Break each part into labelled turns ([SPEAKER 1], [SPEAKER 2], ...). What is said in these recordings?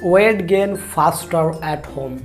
[SPEAKER 1] Weight gain faster at home.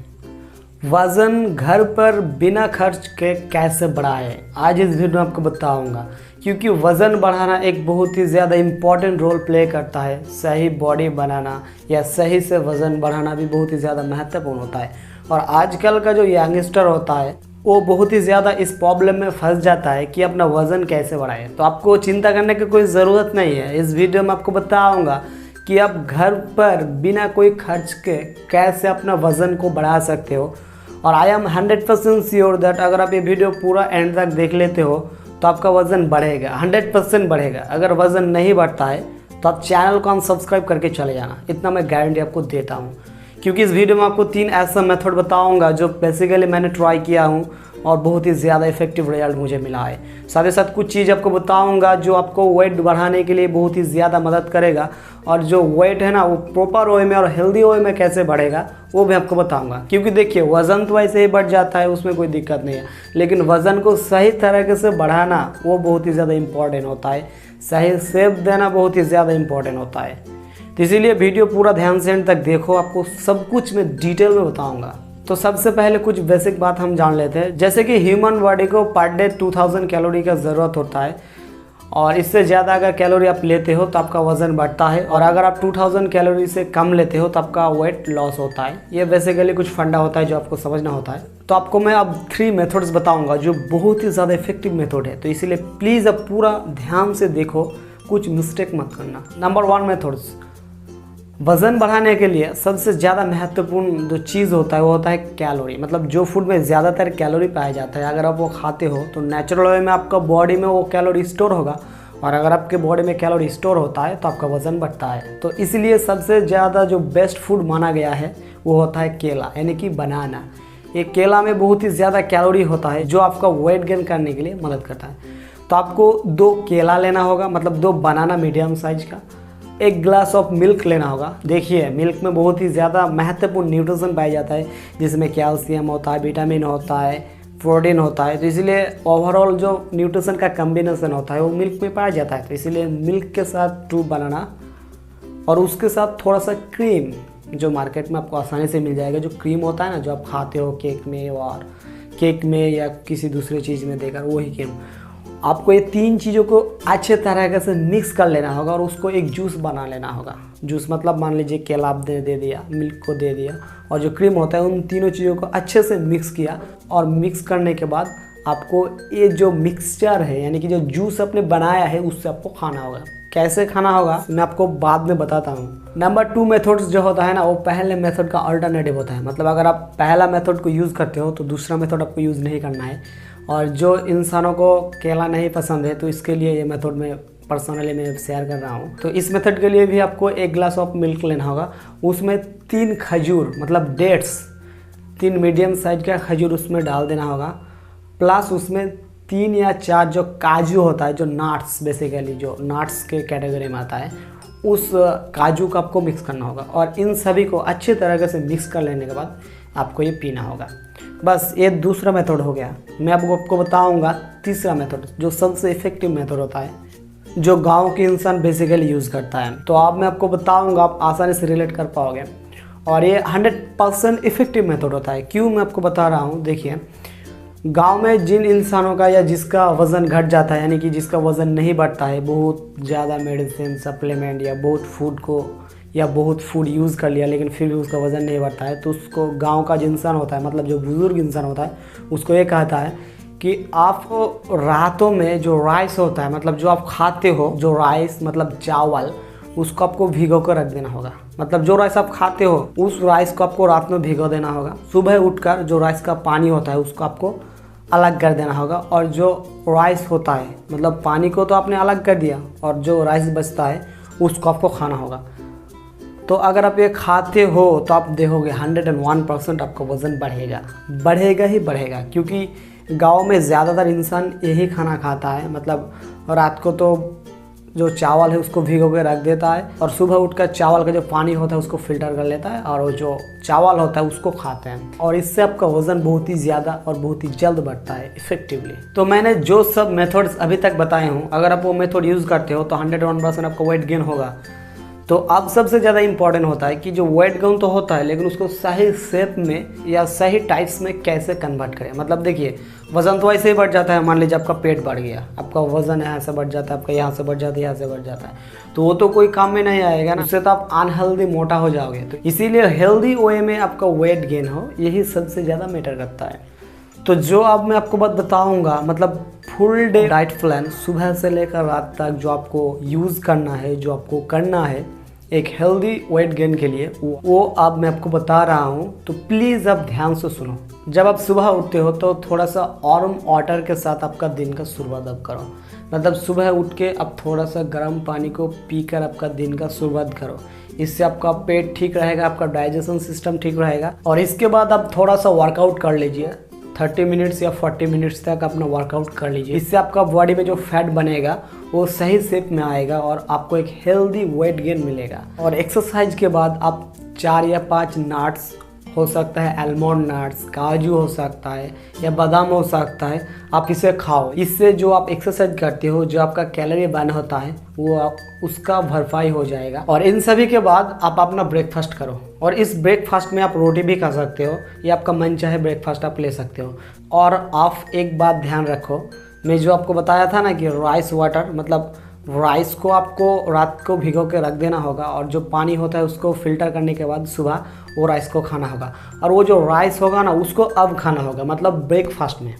[SPEAKER 1] वज़न घर पर बिना खर्च के कैसे बढ़ाएं, आज इस वीडियो में आपको बताऊंगा। क्योंकि वज़न बढ़ाना एक बहुत ही ज़्यादा इम्पॉर्टेंट रोल प्ले करता है। सही बॉडी बनाना या सही से वज़न बढ़ाना भी बहुत ही ज़्यादा महत्वपूर्ण होता है। और आजकल का जो यंगस्टर होता है वो बहुत ही ज़्यादा इस प्रॉब्लम में फंस जाता है कि अपना वज़न कैसे बढ़ाए। तो आपको चिंता करने की कोई ज़रूरत नहीं है। इस वीडियो में आपको बताऊंगा कि आप घर पर बिना कोई खर्च के कैसे अपना वज़न को बढ़ा सकते हो। और आई एम 100% श्योर दैट अगर आप ये वीडियो पूरा एंड तक देख लेते हो तो आपका वज़न बढ़ेगा, 100% बढ़ेगा। अगर वज़न नहीं बढ़ता है तो आप चैनल को अनसब्सक्राइब करके चले जाना, इतना मैं गारंटी आपको देता हूँ। क्योंकि इस वीडियो में आपको 3 ऐसा मेथड बताऊंगा जो बेसिकली मैंने ट्राई किया हूँ और बहुत ही ज़्यादा इफेक्टिव रिजल्ट मुझे मिला है। साथ ही साथ कुछ चीज़ आपको बताऊंगा जो आपको वेट बढ़ाने के लिए बहुत ही ज़्यादा मदद करेगा। और जो वेट है ना वो प्रॉपर वे में और हेल्दी वे में कैसे बढ़ेगा वो भी आपको बताऊंगा। क्योंकि देखिए वज़न तो वैसे ही बढ़ जाता है, उसमें कोई दिक्कत नहीं है, लेकिन वज़न को सही तरीके से बढ़ाना वो बहुत ही ज़्यादा इम्पॉर्टेंट होता है। सही शेप देना बहुत ही ज़्यादा इम्पॉर्टेंट होता है। तो इसीलिए वीडियो पूरा ध्यान से एंड तक देखो, आपको सब कुछ मैं डिटेल में बताऊंगा। तो सबसे पहले कुछ बेसिक बात हम जान लेते हैं। जैसे कि ह्यूमन बॉडी को पर डे 2000 कैलोरी का ज़रूरत होता है और इससे ज़्यादा अगर कैलोरी आप लेते हो तो आपका वज़न बढ़ता है, और अगर आप 2000 कैलोरी से कम लेते हो तो आपका वेट लॉस होता है। ये बेसिकली कुछ फंडा होता है जो आपको समझना होता है। तो आपको मैं अब 3 मेथड्स बताऊंगा जो बहुत ही ज़्यादा इफेक्टिव मेथड है। तो इसीलिए प्लीज़ अब पूरा ध्यान से देखो, कुछ मिस्टेक मत करना। नंबर 1 मेथड्स, वज़न बढ़ाने के लिए सबसे ज़्यादा महत्वपूर्ण जो चीज़ होता है वो होता है कैलोरी। मतलब जो फूड में ज़्यादातर कैलोरी पाया जाता है, अगर आप वो खाते हो तो नेचुरल वे में आपका बॉडी में वो कैलोरी स्टोर होगा, और अगर आपके बॉडी में कैलोरी स्टोर होता है तो आपका वज़न बढ़ता है। तो इसलिए सबसे ज़्यादा जो बेस्ट फूड माना गया है वो होता है केला, यानी कि बनाना। ये केला में बहुत ही ज़्यादा कैलोरी होता है जो आपका वेट गेन करने के लिए मदद करता है। तो आपको 2 केला लेना होगा, मतलब 2 बनाना मीडियम साइज का, 1 ग्लास ऑफ मिल्क लेना होगा। देखिए मिल्क में बहुत ही ज़्यादा महत्वपूर्ण न्यूट्रिशन पाया जाता है, जिसमें कैल्शियम होता है, विटामिन होता है, प्रोटीन होता है। तो इसलिए ओवरऑल जो न्यूट्रिशन का कम्बिनेशन होता है वो मिल्क में पाया जाता है। तो इसलिए मिल्क के साथ 2 बनाना और उसके साथ थोड़ा सा क्रीम, जो मार्केट में आपको आसानी से मिल जाएगा। जो क्रीम होता है ना जो आप खाते हो केक में और केक में या किसी दूसरी चीज़ में देकर, वही क्रीम। आपको ये 3 चीज़ों को अच्छे तरीके से मिक्स कर लेना होगा और उसको एक जूस बना लेना होगा। जूस मतलब मान लीजिए केला आप दे दिया, मिल्क को दे दिया और जो क्रीम होता है, उन तीनों चीज़ों को अच्छे से मिक्स किया। और मिक्स करने के बाद आपको ये जो मिक्सचर है यानी कि जो जूस आपने बनाया है उससे आपको खाना होगा। कैसे खाना होगा मैं आपको बाद में बताता हूँ। नंबर 2 मेथड्स जो होता है ना वो पहले मेथड का अल्टरनेटिव होता है। मतलब अगर आप पहला मेथड को यूज़ करते हो तो दूसरा मेथड आपको यूज़ नहीं करना है। और जो इंसानों को केला नहीं पसंद है तो इसके लिए ये मेथड मैं पर्सनली मैं शेयर कर रहा हूँ। तो इस मेथड के लिए भी आपको 1 ग्लास ऑफ मिल्क लेना होगा, उसमें 3 खजूर मतलब डेट्स, 3 मीडियम साइज का खजूर उसमें डाल देना होगा, प्लस उसमें 3 या 4 जो काजू होता है, जो नट्स, बेसिकली जो नट्स के कैटेगरी में आता है, उस काजू को आपको मिक्स करना होगा। और इन सभी को अच्छे तरीके से मिक्स कर लेने के बाद आपको ये पीना होगा। बस ये दूसरा मेथड हो गया। मैं आपको बताऊंगा तीसरा मेथड जो सबसे इफेक्टिव मेथड होता है, जो गांव के इंसान बेसिकली यूज़ करता है। तो अब मैं आपको बताऊंगा, आप आसानी से रिलेट कर पाओगे। और ये 100% इफेक्टिव मेथड होता है। क्यों मैं आपको बता रहा हूँ, देखिए गांव में जिन इंसानों का या जिसका वज़न घट जाता है, यानी कि जिसका वज़न नहीं बढ़ता है, बहुत ज़्यादा मेडिसिन, सप्लीमेंट या बहुत फूड यूज़ कर लिया लेकिन फिर भी उसका वज़न नहीं बढ़ता है, तो उसको गांव का जो इंसान होता है, मतलब जो बुज़ुर्ग इंसान होता है, उसको ये कहता है कि आप रातों में जो राइस होता है, मतलब जो आप खाते हो, जो राइस मतलब चावल, उसको आपको भिगो कर रख देना होगा। मतलब जो राइस आप खाते हो उस राइस को आपको रात में भिगो देना होगा। सुबह उठकर जो राइस का पानी होता है उसको आपको अलग कर देना होगा, और जो राइस होता है मतलब पानी को तो आपने अलग कर दिया और जो राइस बचता है उसको आपको खाना होगा। तो अगर आप ये खाते हो तो आप देखोगे 101% आपका वज़न बढ़ेगा ही बढ़ेगा। क्योंकि गांव में ज़्यादातर इंसान यही खाना खाता है। मतलब रात को तो जो चावल है उसको भिगो के रख देता है और सुबह उठकर चावल का जो पानी होता है उसको फिल्टर कर लेता है और वो जो चावल होता है उसको खाते हैं। और इससे आपका वज़न बहुत ही ज़्यादा और बहुत ही जल्द बढ़ता है इफेक्टिवली। तो मैंने जो सब मेथड्स अभी तक बताए हूँ, अगर आप वो मेथड यूज़ करते हो तो 101% आपका वेट गेन होगा। तो अब सबसे ज़्यादा इम्पॉर्टेंट होता है कि जो वेट गेन तो होता है, लेकिन उसको सही शेप में या सही टाइप्स में कैसे कन्वर्ट करें। मतलब देखिए, वज़न तो ऐसे ही बढ़ जाता है। मान लीजिए आपका पेट बढ़ गया, आपका वज़न यहाँ से बढ़ जाता है, आपका यहाँ से बढ़ जाता है, यहाँ से बढ़ जाता है, तो वो तो कोई काम में नहीं आएगा ना, उससे तो आप अनहेल्दी मोटा हो जाओगे। तो इसीलिए हेल्दी वे में आपका वेट गेन हो, यही सबसे ज़्यादा मैटर करता है। तो जो अब मैं आपको बात बताऊंगा, मतलब फुल डे डाइट प्लान सुबह से लेकर रात तक जो आपको यूज़ करना है, जो आपको करना है एक हेल्दी वेट गेन के लिए, वो अब मैं आपको बता रहा हूँ। तो प्लीज़ आप ध्यान से सुनो। जब आप सुबह उठते हो तो थोड़ा सा वार्म वाटर के साथ आपका दिन का शुरुआत अब करो। मतलब सुबह उठ के आप थोड़ा सा गर्म पानी को पीकर आपका दिन का शुरुआत करो। इससे आपका पेट ठीक रहेगा, आपका डाइजेशन सिस्टम ठीक रहेगा। और इसके बाद आप थोड़ा सा वर्कआउट कर लीजिए, 30 मिनट्स या 40 मिनट्स तक अपना वर्कआउट कर लीजिए। इससे आपका बॉडी में जो फैट बनेगा वो सही शेप में आएगा और आपको एक हेल्दी वेट गेन मिलेगा। और एक्सरसाइज के बाद आप 4 या 5 नट्स, हो सकता है आलमंड नट्स, काजू हो सकता है या बादाम हो सकता है, आप इसे खाओ। इससे जो आप एक्सरसाइज करते हो, जो आपका कैलोरी बर्न होता है, वो उसका भरपाई हो जाएगा। और इन सभी के बाद आप अपना ब्रेकफास्ट करो। और इस ब्रेकफास्ट में आप रोटी भी खा सकते हो या आपका मन चाहे ब्रेकफास्ट आप ले सकते हो। और आप एक बात ध्यान रखो, मैं जो आपको बताया था ना कि राइस वाटर, मतलब राइस को आपको रात को भिगो के रख देना होगा और जो पानी होता है उसको फिल्टर करने के बाद सुबह वो राइस को खाना होगा। और वो जो राइस होगा ना उसको अब खाना होगा, मतलब ब्रेकफास्ट में।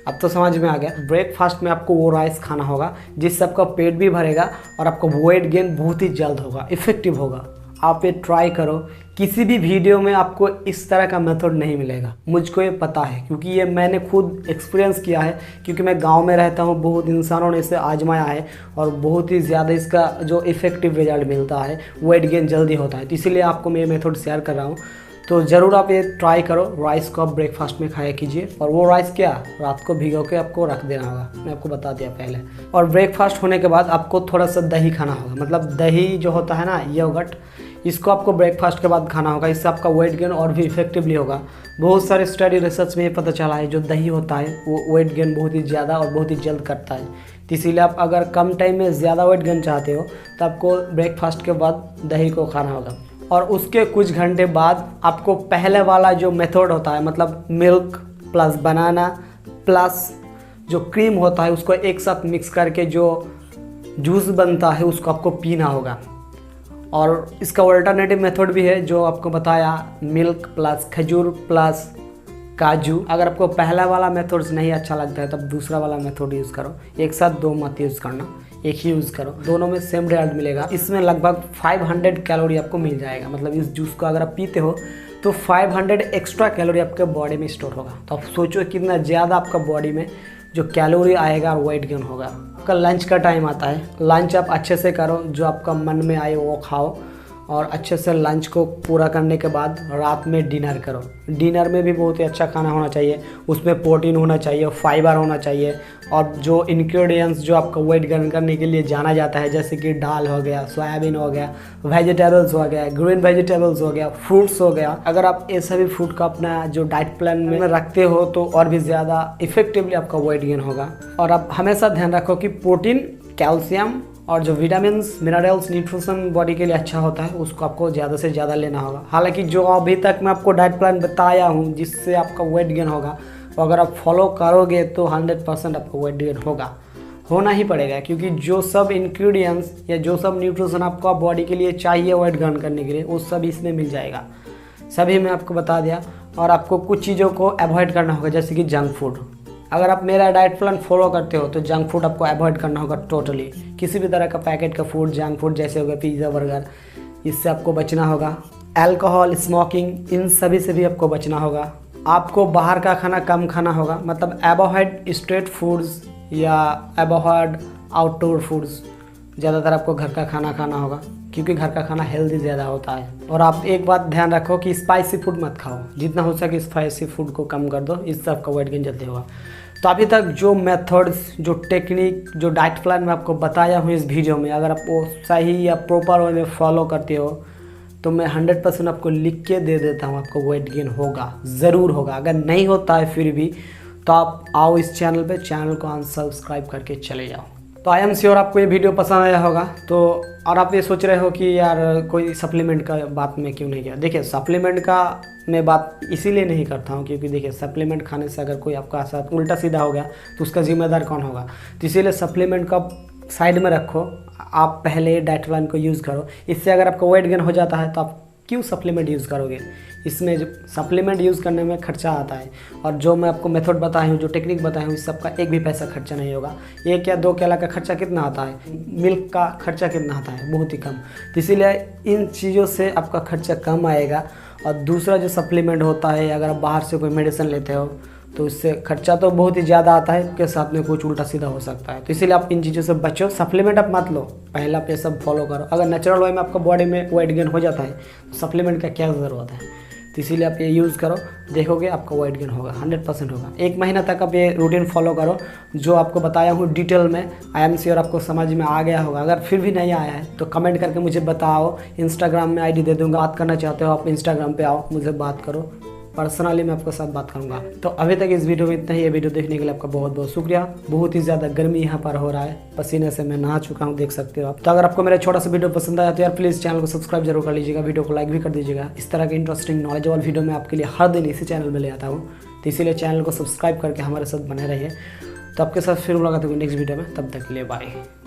[SPEAKER 1] अब तो समझ में आ गया, ब्रेकफास्ट में आपको वो राइस खाना होगा, जिससे आपका पेट भी भरेगा और आपका वेट गेन बहुत ही जल्द होगा, इफेक्टिव होगा। आप ये ट्राई करो। किसी भी वीडियो में आपको इस तरह का मेथड नहीं मिलेगा, मुझको ये पता है, क्योंकि ये मैंने खुद एक्सपीरियंस किया है। क्योंकि मैं गांव में रहता हूँ, बहुत इंसानों ने इसे आजमाया है और बहुत ही ज़्यादा इसका जो इफ़ेक्टिव रिजल्ट मिलता है, वेट गेन जल्दी होता है। तो इसीलिए आपको मैं ये मेथड शेयर कर रहा हूँ। तो ज़रूर आप ये ट्राई करो। राइस को आप ब्रेकफास्ट में खाया कीजिए। और वो राइस क्या, रात को भिगो के आपको रख देना होगा, मैं आपको बता दिया पहले। और ब्रेकफास्ट होने के बाद आपको थोड़ा सा दही खाना होगा। मतलब दही जो होता है ना, योगर्ट, इसको आपको ब्रेकफास्ट के बाद खाना होगा। इससे आपका वेट गेन और भी इफेक्टिवली होगा। बहुत सारे स्टडी रिसर्च में ये पता चला है, जो दही होता है वो वेट गेन बहुत ही ज़्यादा और बहुत ही जल्द करता है। तो इसीलिए आप अगर कम टाइम में ज़्यादा वेट गेन चाहते हो तो आपको ब्रेकफास्ट के बाद दही को खाना होगा। और उसके कुछ घंटे बाद आपको पहले वाला जो मेथड होता है, मतलब मिल्क प्लस बनाना प्लस जो क्रीम होता है, उसको एक साथ मिक्स करके जो जूस बनता है उसको आपको पीना होगा। और इसका अल्टरनेटिव मेथड भी है जो आपको बताया, मिल्क प्लस खजूर प्लस काजू। अगर आपको पहला वाला मेथड नहीं अच्छा लगता है तब दूसरा वाला मेथड यूज़ करो। एक साथ दो मत यूज़ करना, एक ही यूज़ करो। दोनों में सेम रिजल्ट मिलेगा। इसमें लगभग 500 कैलोरी आपको मिल जाएगा। मतलब इस जूस को अगर आप पीते हो तो 500 एक्स्ट्रा कैलोरी आपके बॉडी में स्टोर होगा। तो आप सोचो कितना ज़्यादा आपका बॉडी में जो कैलोरी आएगा और वेट गेन होगा। आपका लंच का टाइम आता है, लंच आप अच्छे से करो, जो आपका मन में आए वो खाओ। और अच्छे से लंच को पूरा करने के बाद रात में डिनर करो। डिनर में भी बहुत ही अच्छा खाना होना चाहिए, उसमें प्रोटीन होना चाहिए, फाइबर होना चाहिए। और जो इंग्रेडिएंट्स जो आपका वेट गेन करने के लिए जाना जाता है, जैसे कि दाल हो गया, सोयाबीन हो गया, वेजिटेबल्स हो गया, ग्रीन वेजिटेबल्स हो गया, फ्रूट्स हो गया। अगर आप ये सभी फ्रूट का अपना जो डाइट प्लान में रखते हो तो और भी ज़्यादा इफेक्टिवली आपका वेट गेन होगा। और आप हमेशा ध्यान रखो कि प्रोटीन, कैल्शियम और जो विटामिन, मिनरल्स, न्यूट्रिशन बॉडी के लिए अच्छा होता है, उसको आपको ज़्यादा से ज़्यादा लेना होगा। हालांकि जो अभी तक मैं आपको डाइट प्लान बताया हूँ जिससे आपका वेट गेन होगा, तो अगर आप फॉलो करोगे तो 100% आपका वेट गेन होना ही पड़ेगा। क्योंकि जो सब इंग्रेडिएंट्स या जो सब न्यूट्रिशन आपको बॉडी के लिए चाहिए वेट गेन करने के लिए, वो सब इसमें मिल जाएगा। सभी मैं आपको बता दिया। और आपको कुछ चीज़ों को अवॉइड करना होगा, जैसे कि जंक फूड। अगर आप मेरा डाइट प्लान फॉलो करते हो तो जंक फूड आपको अवॉइड करना होगा टोटली। किसी भी तरह का पैकेट का फूड, जंक फूड जैसे हो गया पिज़्ज़ा, बर्गर, इससे आपको बचना होगा। अल्कोहल, स्मोकिंग, इन सभी से भी आपको बचना होगा। आपको बाहर का खाना कम खाना होगा। मतलब अवॉइड स्ट्रीट फूड्स या अवॉइड आउटडोर फूड्स। ज़्यादातर आपको घर का खाना खाना होगा, क्योंकि घर का खाना हेल्दी ज़्यादा होता है। और आप एक बात ध्यान रखो कि स्पाइसी फूड मत खाओ, जितना हो सके स्पाइसी फूड को कम कर दो, इससे आपका वेट गेन जल्दी होगा। तो अभी तक जो मेथड्स, जो टेक्निक, जो डाइट प्लान मैं आपको बताया हूँ इस वीडियो में, अगर आप वो सही या प्रॉपर वे में फॉलो करते हो तो मैं 100% आपको लिख के दे देता हूँ, आपको वेट गेन होगा, ज़रूर होगा। अगर नहीं होता है फिर भी तो आप आओ इस चैनल पे, चैनल को अनसब्सक्राइब करके चले जाओ। तो आई एम श्योर आपको ये वीडियो पसंद आया होगा। तो और आप ये सोच रहे हो कि यार कोई सप्लीमेंट का बात में क्यों नहीं किया। देखिए सप्लीमेंट का मैं बात इसीलिए नहीं करता हूँ क्योंकि देखिए सप्लीमेंट खाने से अगर कोई आपका साथ उल्टा सीधा हो गया तो उसका जिम्मेदार कौन होगा। तो इसीलिए सप्लीमेंट का साइड में रखो, आप पहले डाइट प्लान को यूज़ करो। इससे अगर आपका वेट गेन हो जाता है तो आप क्यों सप्लीमेंट यूज़ करोगे। इसमें जो सप्लीमेंट यूज़ करने में खर्चा आता है, और जो मैं आपको मेथड बताया हूँ, जो टेक्निक बताया हूँ, इस सबका एक भी पैसा खर्चा नहीं होगा। 1 या 2 केला का खर्चा कितना आता है, मिल्क का खर्चा कितना आता है, बहुत ही कम। तो इसीलिए इन चीज़ों से आपका खर्चा कम आएगा। और दूसरा जो सप्लीमेंट होता है, अगर आप बाहर से कोई मेडिसिन लेते हो तो इससे खर्चा तो बहुत ही ज़्यादा आता है, के साथ में कुछ उल्टा सीधा हो सकता है। तो इसीलिए आप इन चीज़ों से बचो, सप्लीमेंट आप मत लो, पहला पे सब फॉलो करो। अगर नेचुरल वे में आपका बॉडी में वेट गेन हो जाता है तो सप्लीमेंट का क्या ज़रूरत है। तो इसीलिए आप ये यूज़ करो, देखोगे आपका वेट गेन होगा, 100% होगा। 1 महीना तक आप ये रूटीन फॉलो करो जो आपको बताया हूँ डिटेल में। आई एम श्योर आपको समझ में आ गया होगा। अगर फिर भी नहीं आया है तो कमेंट करके मुझे बताओ, इंस्टाग्राम में आईडी दे दूँगा। बात करना चाहते हो आप इंस्टाग्राम पे आओ, मुझे बात करो, पर्सनली मैं आपके साथ बात करूंगा। तो अभी तक इस वीडियो में इतना ही। ये वीडियो देखने के लिए आपका बहुत बहुत शुक्रिया। बहुत ही ज़्यादा गर्मी यहाँ पर हो रहा है, पसीने से मैं नहा चुका हूँ, देख सकते हो आप। तो अगर आपको मेरा छोटा सा वीडियो पसंद आया तो यार प्लीज़ चैनल को सब्सक्राइब जरूर कर लीजिएगा, वीडियो को लाइक भी कर दीजिएगा। इस तरह के इंटरेस्टिंग नॉलेजेबल वीडियो मैं आपके लिए हर दिन इसी चैनल में ले आता हूँ। तो इसीलिए चैनल को सब्सक्राइब करके हमारे साथ बने रहिए। तो आपके साथ फिर मुलाकात होगी नेक्स्ट वीडियो में, तब तक के लिए बाय।